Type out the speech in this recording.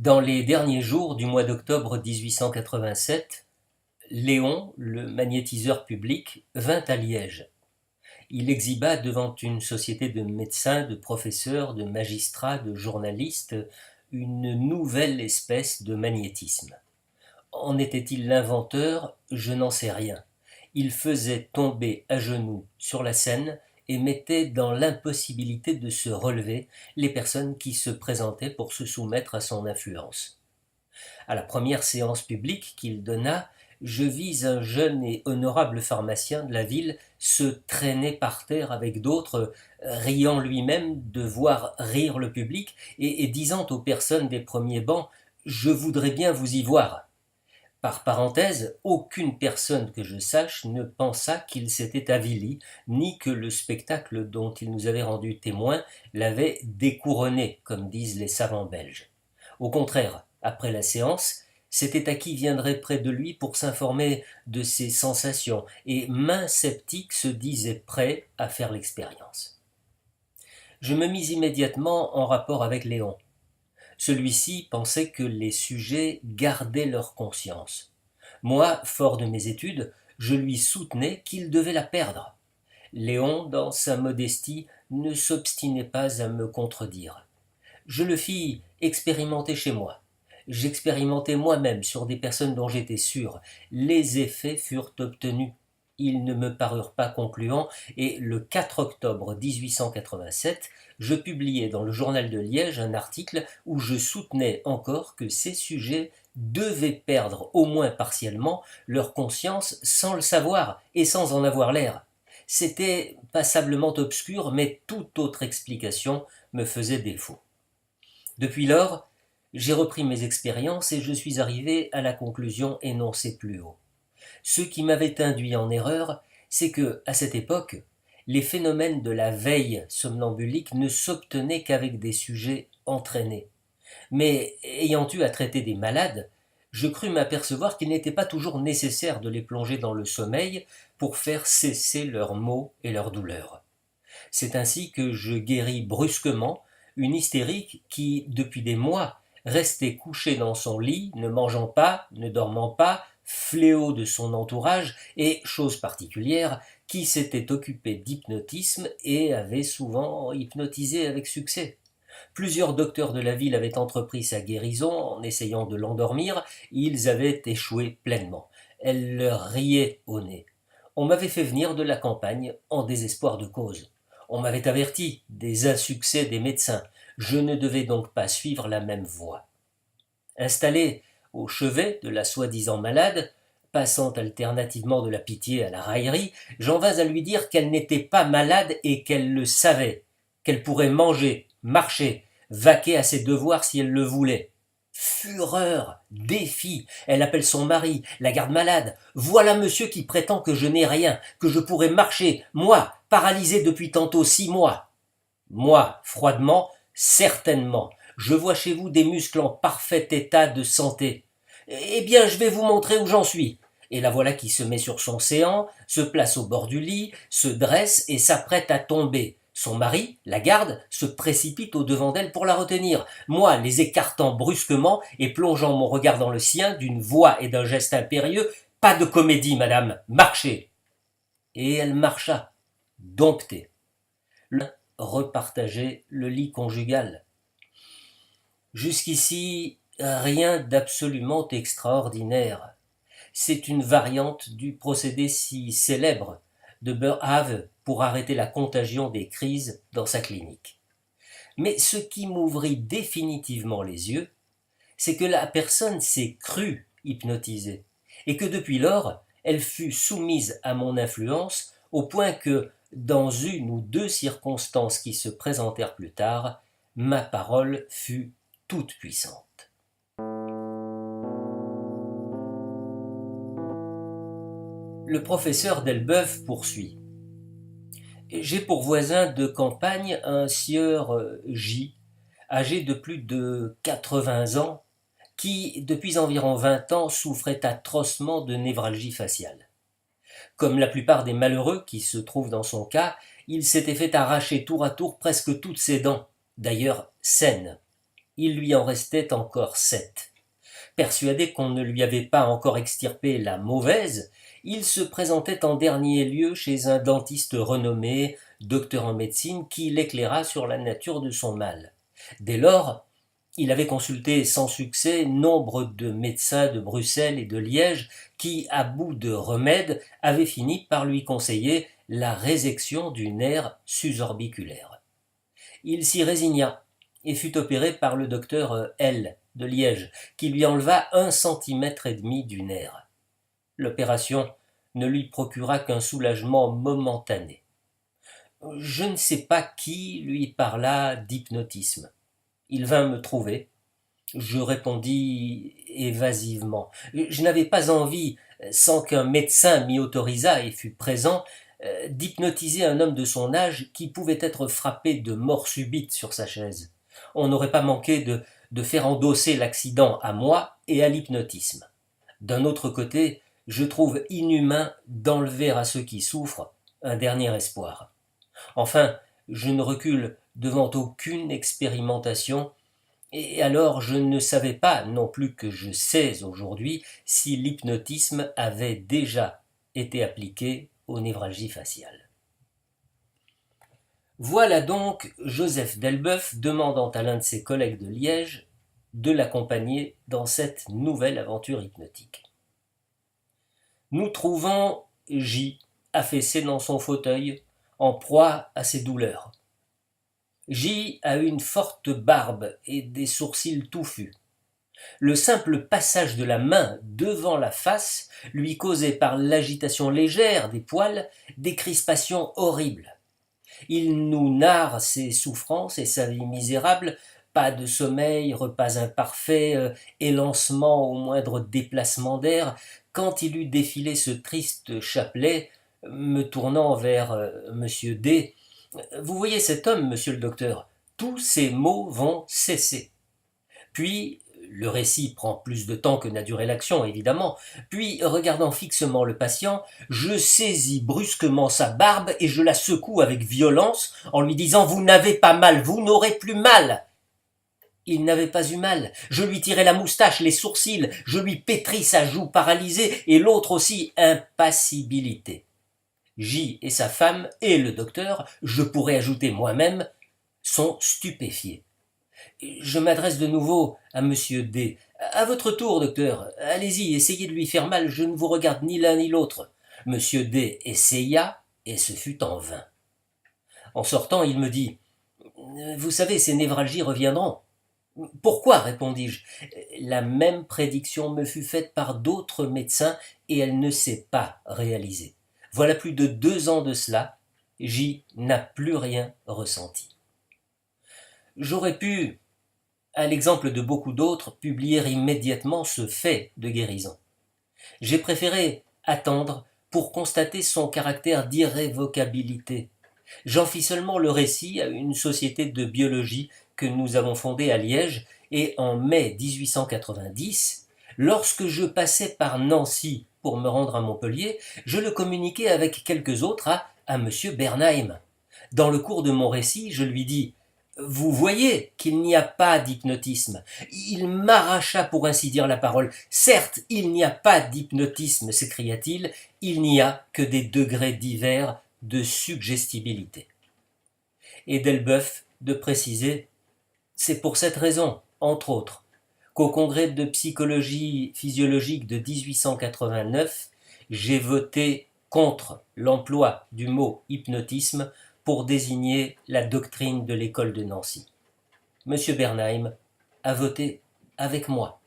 Dans les derniers jours du mois d'octobre 1887, Léon, le magnétiseur public, vint à Liège. Il exhiba devant une société de médecins, de professeurs, de magistrats, de journalistes, une nouvelle espèce de magnétisme. En était-il l'inventeur? Je n'en sais rien. Il faisait tomber à genoux sur la scène et mettait dans l'impossibilité de se relever les personnes qui se présentaient pour se soumettre à son influence. À la première séance publique qu'il donna, je vis un jeune et honorable pharmacien de la ville se traîner par terre avec d'autres, riant lui-même de voir rire le public et disant aux personnes des premiers bancs « Je voudrais bien vous y voir ». Par parenthèse, aucune personne que je sache ne pensa qu'il s'était avili, ni que le spectacle dont il nous avait rendu témoin l'avait découronné, comme disent les savants belges. Au contraire, après la séance, c'était à qui viendrait près de lui pour s'informer de ses sensations, et maint sceptique se disait prêt à faire l'expérience. Je me mis immédiatement en rapport avec Léon. Celui-ci pensait que les sujets gardaient leur conscience. Moi, fort de mes études, je lui soutenais qu'il devait la perdre. Léon, dans sa modestie, ne s'obstinait pas à me contredire. Je le fis expérimenter chez moi. J'expérimentai moi-même sur des personnes dont j'étais sûr. Les effets furent obtenus. Ils ne me parurent pas concluants et le 4 octobre 1887, je publiai dans le journal de Liège un article où je soutenais encore que ces sujets devaient perdre, au moins partiellement, leur conscience sans le savoir et sans en avoir l'air. C'était passablement obscur, mais toute autre explication me faisait défaut. Depuis lors, j'ai repris mes expériences et je suis arrivé à la conclusion énoncée plus haut. Ce qui m'avait induit en erreur, c'est que, à cette époque, les phénomènes de la veille somnambulique ne s'obtenaient qu'avec des sujets entraînés. Mais ayant eu à traiter des malades, je crus m'apercevoir qu'il n'était pas toujours nécessaire de les plonger dans le sommeil pour faire cesser leurs maux et leurs douleurs. C'est ainsi que je guéris brusquement une hystérique qui, depuis des mois, restait couchée dans son lit, ne mangeant pas, ne dormant pas, fléau de son entourage et, chose particulière, qui s'était occupée d'hypnotisme et avait souvent hypnotisé avec succès. Plusieurs docteurs de la ville avaient entrepris sa guérison en essayant de l'endormir, ils avaient échoué pleinement. Elle leur riait au nez. On m'avait fait venir de la campagne en désespoir de cause. On m'avait averti des insuccès des médecins. Je ne devais donc pas suivre la même voie. Installé au chevet de la soi-disant malade, passant alternativement de la pitié à la raillerie, j'en vins à lui dire qu'elle n'était pas malade et qu'elle le savait, qu'elle pourrait manger, marcher, vaquer à ses devoirs si elle le voulait. Fureur, défi, elle appelle son mari, la garde malade. Voilà monsieur qui prétend que je n'ai rien, que je pourrais marcher, moi, paralysé depuis tantôt 6 mois. Moi, froidement, certainement, je vois chez vous des muscles en parfait état de santé. Eh bien, je vais vous montrer où j'en suis. Et la voilà qui se met sur son séant, se place au bord du lit, se dresse et s'apprête à tomber. Son mari, la garde, se précipite au-devant d'elle pour la retenir. Moi, les écartant brusquement et plongeant mon regard dans le sien d'une voix et d'un geste impérieux, « Pas de comédie, madame, marchez !» Et elle marcha, domptée. L'un repartageait le lit conjugal. Jusqu'ici, rien d'absolument extraordinaire. C'est une variante du procédé si célèbre de Boerhaave pour arrêter la contagion des crises dans sa clinique. Mais ce qui m'ouvrit définitivement les yeux, c'est que la personne s'est crue hypnotisée, et que depuis lors, elle fut soumise à mon influence au point que, dans une ou deux circonstances qui se présentèrent plus tard, ma parole fut toute puissante. Le professeur Delboeuf poursuit. J'ai pour voisin de campagne un sieur J, âgé de plus de 80 ans, qui, depuis environ 20 ans, souffrait atrocement de névralgie faciale. Comme la plupart des malheureux qui se trouvent dans son cas, il s'était fait arracher tour à tour presque toutes ses dents, d'ailleurs saines. Il lui en restait encore 7. Persuadé qu'on ne lui avait pas encore extirpé la mauvaise, il se présentait en dernier lieu chez un dentiste renommé, docteur en médecine, qui l'éclaira sur la nature de son mal. Dès lors, il avait consulté sans succès nombre de médecins de Bruxelles et de Liège qui, à bout de remèdes, avaient fini par lui conseiller la résection du nerf susorbiculaire. Il s'y résigna et fut opéré par le docteur L de Liège, qui lui enleva 1,5 cm du nerf. L'opération ne lui procura qu'un soulagement momentané. Je ne sais pas qui lui parla d'hypnotisme. Il vint me trouver. Je répondis évasivement. Je n'avais pas envie, sans qu'un médecin m'y autorisât et fût présent, d'hypnotiser un homme de son âge qui pouvait être frappé de mort subite sur sa chaise. On n'aurait pas manqué de faire endosser l'accident à moi et à l'hypnotisme. D'un autre côté, je trouve inhumain d'enlever à ceux qui souffrent un dernier espoir. Enfin, je ne recule devant aucune expérimentation, et alors je ne savais pas non plus que je sais aujourd'hui si l'hypnotisme avait déjà été appliqué aux névralgies faciales. Voilà donc Joseph Delboeuf demandant à l'un de ses collègues de Liège de l'accompagner dans cette nouvelle aventure hypnotique. Nous trouvons J affaissé dans son fauteuil, en proie à ses douleurs. J a une forte barbe et des sourcils touffus. Le simple passage de la main devant la face lui causait par l'agitation légère des poils des crispations horribles. Il nous narre ses souffrances et sa vie misérable, pas de sommeil, repas imparfaits, élancement au moindre déplacement d'air. Quand il eut défilé ce triste chapelet, me tournant vers monsieur D, « Vous voyez cet homme, monsieur le docteur, tous ces maux vont cesser. » Puis, le récit prend plus de temps que n'a duré l'action, évidemment, puis, regardant fixement le patient, je saisis brusquement sa barbe et je la secoue avec violence en lui disant « Vous n'avez pas mal, vous n'aurez plus mal !» Il n'avait pas eu mal. Je lui tirai la moustache, les sourcils, je lui pétris sa joue paralysée et l'autre aussi impassibilité. J et sa femme et le docteur, je pourrais ajouter moi-même, sont stupéfiés. Je m'adresse de nouveau à monsieur D. À votre tour, docteur, allez-y, essayez de lui faire mal, je ne vous regarde ni l'un ni l'autre. Monsieur D essaya, et ce fut en vain. En sortant, il me dit « Vous savez, ces névralgies reviendront. » « Pourquoi ?» répondis-je. « La même prédiction me fut faite par d'autres médecins et elle ne s'est pas réalisée. Voilà plus de 2 ans de cela, J n'a plus rien ressenti. » J'aurais pu, à l'exemple de beaucoup d'autres, publier immédiatement ce fait de guérison. J'ai préféré attendre pour constater son caractère d'irrévocabilité. J'en fis seulement le récit à une société de biologie que nous avons fondée à Liège, et en mai 1890, lorsque je passais par Nancy pour me rendre à Montpellier, je le communiquai avec quelques autres à M. Bernheim. Dans le cours de mon récit, je lui dis « Vous voyez qu'il n'y a pas d'hypnotisme. » Il m'arracha pour ainsi dire la parole. « Certes, il n'y a pas d'hypnotisme, s'écria-t-il, il n'y a que des degrés divers de suggestibilité. » Et Delboeuf de préciser « C'est pour cette raison, entre autres, qu'au congrès de psychologie physiologique de 1889, j'ai voté contre l'emploi du mot hypnotisme pour désigner la doctrine de l'école de Nancy. M. Bernheim a voté avec moi.